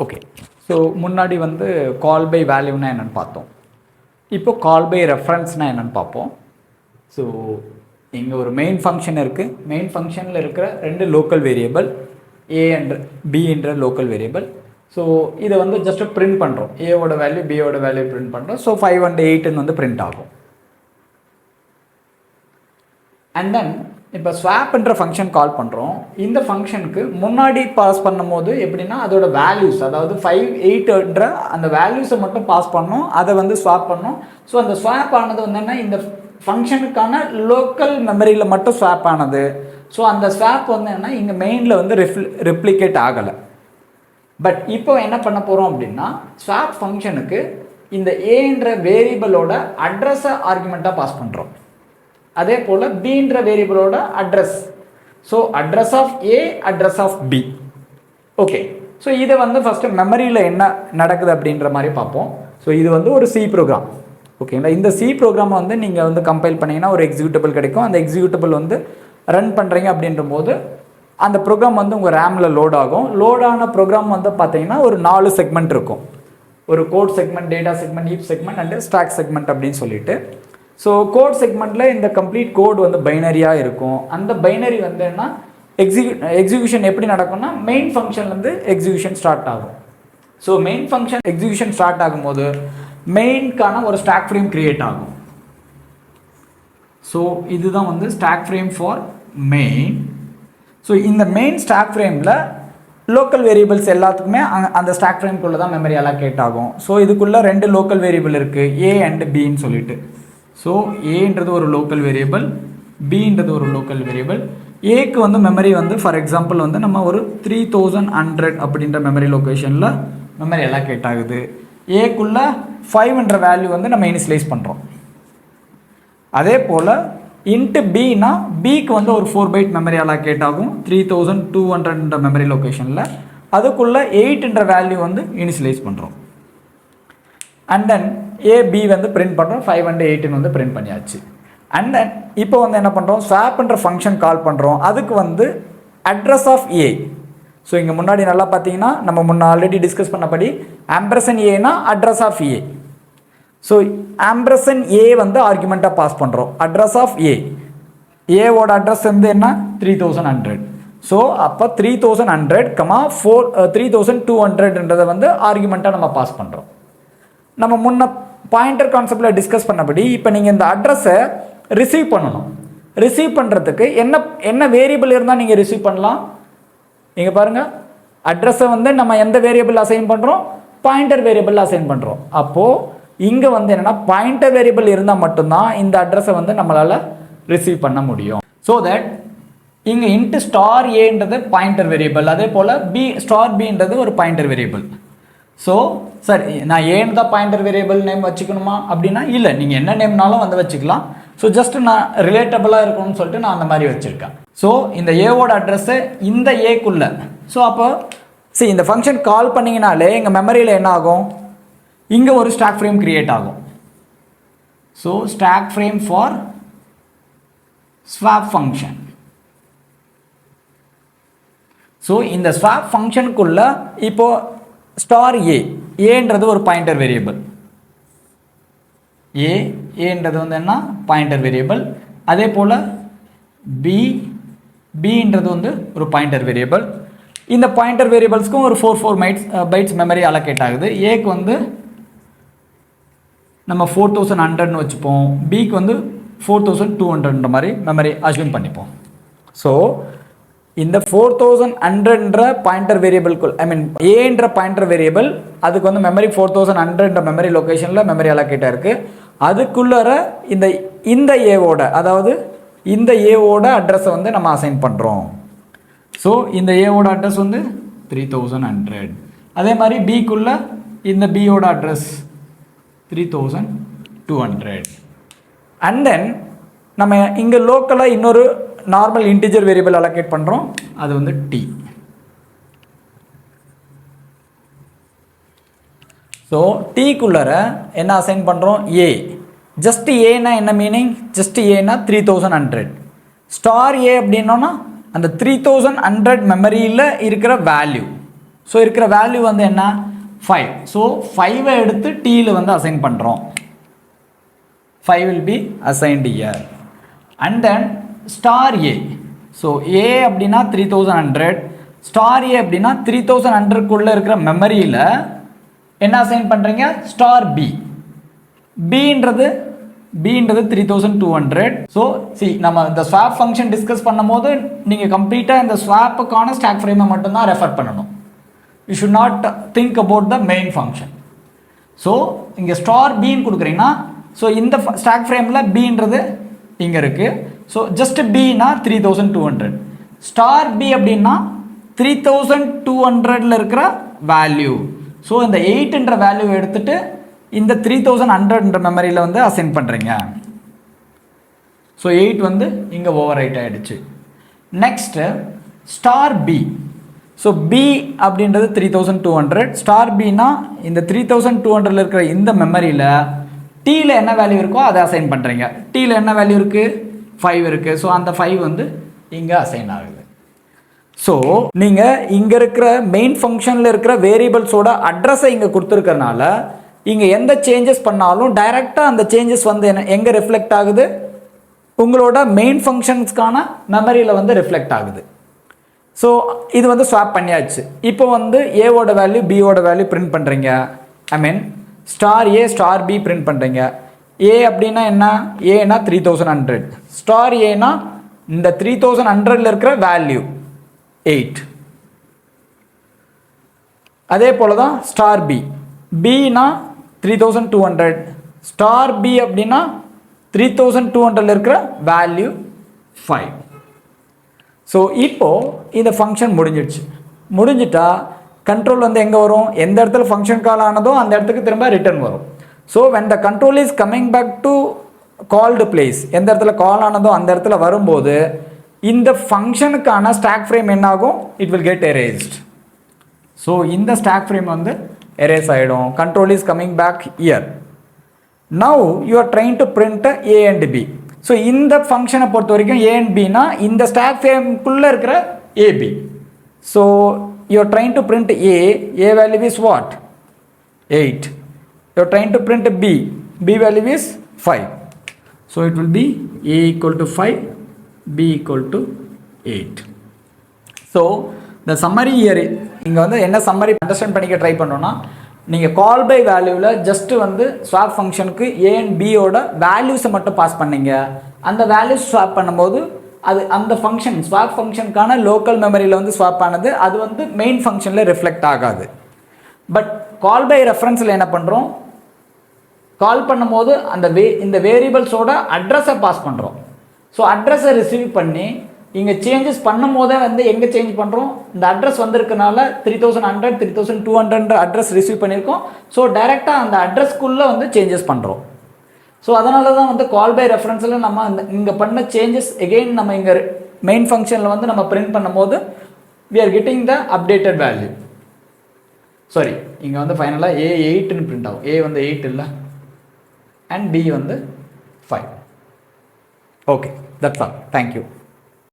Okay. So முன்னாடி வந்து கால் by வேல்யூனா என்னென்னு பார்த்தோம். இப்போ கால் பை ரெஃபரன்ஸ்னால் என்னென்னு பார்ப்போம். ஸோ இங்கே ஒரு மெயின் ஃபங்க்ஷன் இருக்குது. மெயின் ஃபங்க்ஷனில் இருக்கிற ரெண்டு லோக்கல் வேரியபிள் ஏ என்ற பி என்ற லோக்கல் வேரியபிள். ஸோ இதை வந்து ஜஸ்ட்டு பிரிண்ட் பண்ணுறோம். ஏவோட வேல்யூ பியோட வேல்யூ பிரிண்ட் பண்ணுறோம். ஸோ 5 and 8 வந்து பிரிண்ட் ஆகும். அண்ட் தென் இப்போ ஸ்வாப்ன்ற ஃபங்க்ஷன் கால் பண்ணுறோம். இந்த ஃபங்க்ஷனுக்கு முன்னாடி பாஸ் பண்ணும்போது எப்படின்னா அதோட வேல்யூஸ், அதாவது 5, 8ன்ற அந்த வேல்யூஸை மட்டும் பாஸ் பண்ணோம். அதை வந்து ஸ்வாப் பண்ணோம். ஸோ அந்த ஸ்வாப் ஆனது வந்து என்ன, இந்த ஃபங்க்ஷனுக்கான லோக்கல் மெமரியில் மட்டும் ஸ்வாப் ஆனது. ஸோ அந்த ஸ்வாப் வந்து என்ன, இங்கே மெயினில் வந்து ரெப்ளிகேட் ஆகலை. பட் இப்போ என்ன பண்ண போகிறோம் அப்படின்னா, ஸ்வாப் ஃபங்க்ஷனுக்கு இந்த ஏன்ற வேரியபிளோட அட்ரஸை ஆர்குமெண்ட்டாக பாஸ் பண்ணுறோம். அதே போல் பின்ற வேரியபிளோட address. So address of A, address of B. Okay. So இதை வந்து ஃபஸ்ட்டு மெமரியில் என்ன நடக்குது அப்படின்ற மாதிரி பார்ப்போம். ஸோ இது வந்து ஒரு சி ப்ரோக்ராம். ஓகேங்களா. இந்த சி ப்ரோக்ராமை வந்து நீங்கள் வந்து கம்பைல் பண்ணிங்கன்னா ஒரு எக்ஸிக்யூட்டபிள் கிடைக்கும். அந்த எக்ஸிக்யூட்டபிள் வந்து ரன் பண்ணுறீங்க அப்படின்ற போது அந்த ப்ரோக்ராம் வந்து உங்கள் ரேமில் லோட் ஆகும். லோடான ப்ரோக்ராம் வந்து பார்த்தீங்கன்னா ஒரு 4 செக்மெண்ட் இருக்கும். ஒரு code segment, data segment, heap segment and stack segment அப்படின்னு சொல்லிட்டு. ஸோ கோட் செக்மெண்ட்டில் இந்த கம்ப்ளீட் கோட் வந்து பைனரியாக இருக்கும். அந்த பைனரி வந்து என்ன, எக்ஸிக்யூஷன் எப்படி நடக்கும்னா மெயின் ஃபங்க்ஷன்லேருந்து எக்ஸிக்யூஷன் ஸ்டார்ட் ஆகும். So main function execution start ஆகும்போது மெயின்கான ஒரு ஸ்டாக் ஃப்ரேம் கிரியேட் ஆகும். ஸோ இதுதான் வந்து stack frame for main. So இந்த மெயின் ஸ்டாக் ஃப்ரேமில் லோக்கல் வேரியபிள்ஸ் எல்லாத்துக்குமே அந்த ஸ்டாக் ஃப்ரேம்குள்ளே தான் மெமரி அலோகேட் ஆகும். ஸோ இதுக்குள்ளே 2 லோக்கல் வேரியபிள் இருக்குது, ஏ அண்ட் பின்னு சொல்லிட்டு. ஸோ ஏன்றது ஒரு லோக்கல் வேரியபிள், பின்றது ஒரு லோக்கல் வேரியபிள். ஏக்கு வந்து மெமரி வந்து ஃபார் எக்ஸாம்பிள் வந்து நம்ம ஒரு 3100 அப்படின்ற மெமரி லொக்கேஷனில் மெமரி அலோகேட் ஆகுது. ஏக்குள்ளே 5என்ற வேல்யூ வந்து நம்ம இனிஷியலைஸ் பண்ணுறோம். அதே போல் இன்ட்டு பின்னா பிக்கு வந்து ஒரு 4 byte மெமரி அலோகேட் ஆகும் 3200 மெமரி லொக்கேஷனில். அதுக்குள்ளே 8என்ற வேல்யூ வந்து இனிஷியலைஸ் பண்ணுறோம். அண்ட் தென் ஏபி வந்து பிரிண்ட் பண்ணுறோம். 5 and 8 வந்து பிரிண்ட் பண்ணியாச்சு. அண்ட் தென் இப்போ வந்து என்ன பண்ணுறோம், ஸ்வாப்ன்ற ஃபங்க்ஷன் கால் பண்ணுறோம். அதுக்கு வந்து அட்ரஸ் ஆஃப் ஏ. ஸோ இங்கே முன்னாடி நல்லா பார்த்தீங்கன்னா நம்ம முன்ன ஆல்ரெடி டிஸ்கஸ் பண்ணபடி ஆம்பர்சன் ஏனா address of A. So ampersand A வந்து ஆர்குமெண்ட்டாக பாஸ் பண்ணுறோம். அட்ரஸ் ஆஃப் ஏ, ஏவோட அட்ரஸ் வந்து என்ன 3100. ஸோ அப்போ 3100, 3200ன்றதை வந்து ஆர்குமெண்ட்டாக நம்ம பாஸ் பண்ணுறோம். நம்ம முன்ன பாயிண்டர் கான்செப்டில் டிஸ்கஸ் பண்ணபடி இப்போ நீங்கள் இந்த அட்ரஸை ரிசீவ் பண்ணணும். ரிசீவ் பண்ணுறதுக்கு என்ன வேரியபிள் இருந்தால் நீங்கள் ரிசீவ் பண்ணலாம். நீங்கள் பாருங்கள், அட்ரஸை வந்து நம்ம எந்த வேரியபிள் அசைன் பண்ணுறோம், பாயிண்டர் வேரியபிள் அசைன் பண்ணுறோம். அப்போது இங்கே வந்து என்னென்னா பாயிண்டர் வேரியபிள் இருந்தால் மட்டும்தான் இந்த அட்ரஸை வந்து நம்மளால் ரிசீவ் பண்ண முடியும். ஸோ தட் இங்கே இன்ட்டு ஸ்டார் ஏன்றது பாயிண்டர் வேரியபிள், அதே போல் பி ஸ்டார் பின்றது ஒரு பாயிண்டர் வேரியபிள். ஸோ சார் நான் ஏன்னு தான் பாயிண்டர் வேரியபிள் நேம் வச்சுக்கணுமா அப்படின்னா இல்லை, நீங்கள் என்ன நேம்னாலும் வந்து வச்சுக்கலாம். ஸோ ஜஸ்ட் நான் ரிலேட்டபிளாக இருக்கணும்னு சொல்லிட்டு நான் அந்த மாதிரி வச்சுருக்கேன். ஸோ இந்த ஏவோட அட்ரஸு இந்த ஏக்குள்ளே. ஸோ அப்போ சரி, இந்த ஃபங்க்ஷன் கால் பண்ணிங்கனாலே எங்கள் மெமரியில் என்ன ஆகும், இங்கே ஒரு ஸ்டாக் ஃப்ரேம் கிரியேட் ஆகும். So stack frame for swap function. So இந்த ஸ்வாப் ஃபங்க்ஷனுக்குள்ள இப்போது ஸ்டார் ஏன்றது ஒரு பாயிண்டர் வேரியபிள். ஏன்றது வந்து என்ன பாயிண்டர் வேரியபிள். அதே போல் பின்றது வந்து ஒரு பாயிண்டர் வேரியபிள். இந்த பாயிண்டர் வேரியபிள்ஸ்க்கும் ஒரு 4 bytes மெமரி அலோகேட் ஆகுது. ஏக்கு வந்து நம்ம 4100ன்னு வச்சுப்போம், பிக்கு வந்து 4200ன்ற மாதிரி மெமரி அஸ்யூம் பண்ணிப்போம். ஸோ இந்த 4100ன்ற பாயிண்டர் வேரியபிள்குள், ஐ மீன் ஏன்ற பாயிண்டர் வேரியபிள், அதுக்கு வந்து மெமரி 4100ன்ற மெமரி லொக்கேஷனில் மெமரி அலோகேட்டாக இருக்குது. அதுக்குள்ளே இந்த ஏவோட, அதாவது இந்த ஏவோட அட்ரஸை வந்து நம்ம அசைன் பண்ணுறோம். ஸோ இந்த ஏவோட அட்ரஸ் வந்து 3100. அதே மாதிரி பிக்குள்ளே இந்த பியோட அட்ரஸ் 3200. அண்ட் தென் நம்ம இங்கே லோக்கலாக இன்னொரு நார்மல் இன்டிஜர் வேரியபிள் அலோகேட் பண்ணுறோம், அது வந்து டி. ஸோ டீக்குள்ளர என்ன அசைன் பண்ணுறோம், ஏ. ஜஸ்ட் ஏனா என்ன மீனிங், ஜஸ்ட் ஏனா 3100. ஸ்டார் ஏ அப்படின்னோன்னா அந்த 3100 மெமரியில் இருக்கிற வேல்யூ. ஸோ இருக்கிற வேல்யூ வந்து என்ன 5. ஸோ 5 எடுத்து டீயில் வந்து அசைன் பண்ணுறோம். 5 will be assigned here. And then star A. So A அப்படின்னா 3100, ஸ்டார் A அப்படின்னா 3100 இருக்கிற மெமரியில் என்ன அசைன் பண்ணுறீங்க? Star B. Bன்றது 3200. ஸோ நம்ம இந்த ஸ்வாப் ஃபங்க்ஷன் டிஸ்கஸ் பண்ணும் போது நீங்கள் கம்ப்ளீட்டாக இந்த ஸ்வாப்புக்கான ஸ்டாக் ஃப்ரேமை மட்டும்தான் ரெஃபர் பண்ணணும். You should not think about the main function. So இங்கே ஸ்டார் பின்னு கொடுக்குறீங்கன்னா ஸோ இந்த ஸ்டாக் ஃப்ரேமில் பின்றது இங்கே இருக்குது. ஸோ ஜஸ்ட் பின்னா 3200. ஸ்டார் பி அப்படின்னா 3200 இருக்கிற வேல்யூ. ஸோ இந்த 8ன்ற வேல்யூ எடுத்துகிட்டு இந்த 3100 மெமரியில் வந்து அசைன் பண்ணுறீங்க. ஸோ 8 வந்து இங்கே ஓவர் ரைட் ஆகிடுச்சு. Next star b. So b அப்படின்றது 3200. ஸ்டார் பின்னா இந்த 3200 இருக்கிற இந்த மெமரியில் டீயில் என்ன வேல்யூ இருக்கோ அதை அசைன் பண்ணுறீங்க. டீயில் என்ன வேல்யூ இருக்குது? 5 இருக்குது. ஸோ அந்த 5 வந்து இங்கே அசைன் ஆகுது. ஸோ நீங்கள் இங்கே இருக்கிற மெயின் ஃபங்க்ஷனில் இருக்கிற வேரியபிள்ஸோட அட்ரஸை இங்கே கொடுத்துருக்கறனால இங்கே எந்த சேஞ்சஸ் பண்ணாலும் டைரெக்டாக அந்த சேஞ்சஸ் வந்து எங்கே ரிஃப்ளெக்ட் ஆகுது? உங்களோட மெயின் ஃபங்க்ஷன்ஸ்க்கான மெமரியில் வந்து ரிஃப்ளெக்ட் ஆகுது. ஸோ இது வந்து ஸ்வாப் பண்ணியாச்சு. இப்போ வந்து ஏவோட வேல்யூ பியோட வேல்யூ பிரிண்ட் பண்ணுறீங்க. ஐ மீன் ஸ்டார் ஏ ஸ்டார் பி பிரிண்ட் பண்ணுறீங்க. ஏ அப்படின்னா என்ன? ஏனா 3100. ஸ்டார் ஏனா இந்த 3100 இருக்கிற வேல்யூ 8. அதே போல் தான் ஸ்டார் பி. பினா 3200. ஸ்டார் பி அப்படின்னா 3200 இருக்கிற வேல்யூ 5. ஸோ இப்போது இந்த ஃபங்க்ஷன் முடிஞ்சிட்டா கண்ட்ரோல் வந்து எங்கே வரும்? எந்த இடத்துல ஃபங்க்ஷன் கால் ஆனதோ அந்த இடத்துக்கு திரும்ப ரிட்டர்ன் வரும். So when the control is coming back to called place, எந்த இடத்துல கால் ஆனதோ அந்த இடத்துல வரும்போது இந்த ஃபங்க்ஷனுக்கான ஸ்டாக் ஃப்ரேம் என்ன ஆகும்? It will get erased. So இந்த ஸ்டாக் ஃப்ரேம் வந்து எரேஸ் ஆகிடும். Control is coming back here. Now you are trying to print a and b. So இந்த ஃபங்க்ஷனை பொறுத்த வரைக்கும் ஏ அண்ட் பினா இந்த ஸ்டாக் ஃப்ரேம்குள்ளே இருக்கிற a b. So you are trying to print a value is what? 8. You are trying to print b value is 5. So it will be a equal to 5, b equal to 8. So இந்த summary here இங்கே வந்து என்ன summary understand பண்ணிக்க try பண்ணோன்னா, நீங்கள் call by வேல்யூவில் just வந்து swap ஃபங்க்ஷனுக்கு ஏ அண்ட் பியோட வேல்யூஸை மட்டும் பாஸ் பண்ணீங்க. அந்த வேல்யூஸ் ஸ்வாப் பண்ணும்போது அது அந்த ஃபங்க்ஷன் ஸ்வாப் ஃபங்க்ஷனுக்கான லோக்கல் மெமரியில் வந்து ஸ்வாப் ஆனது அது வந்து மெயின் ஃபங்க்ஷனில் ரிஃப்ளெக்ட் ஆகாது. பட் கால் பை ரெஃபரன்ஸில் என்ன பண்ணுறோம்? கால் பண்ணும்போது இந்த வேரியபிள்ஸோட அட்ரஸை பாஸ் பண்ணுறோம். ஸோ அட்ரஸை ரிசீவ் பண்ணி இங்கே சேஞ்சஸ் பண்ணும் போதே வந்து எங்கே சேஞ்ச் பண்ணுறோம்? இந்த அட்ரஸ் வந்திருக்கனால 3100 3200 அட்ரஸ் ரிசீவ் பண்ணியிருக்கோம். ஸோ டைரெக்டாக அந்த அட்ரஸ்க்குள்ளே வந்து சேஞ்சஸ் பண்ணுறோம். ஸோ அதனால தான் வந்து கால் பை ரெஃபரன்ஸில் நம்ம இங்கே பண்ண சேஞ்சஸ் எகெயின் நம்ம இங்கே மெயின் ஃபங்க்ஷனில் வந்து நம்ம பிரிண்ட் பண்ணும்போது we are getting the updated value. Sorry, இங்கே வந்து ஃபைனலாக ஏ 8ன்னு பிரிண்ட் ஆகும். ஏ வந்து 8 இல்லை அண்ட் பி வந்து 5. Okay, that's all. தேங்க்யூ.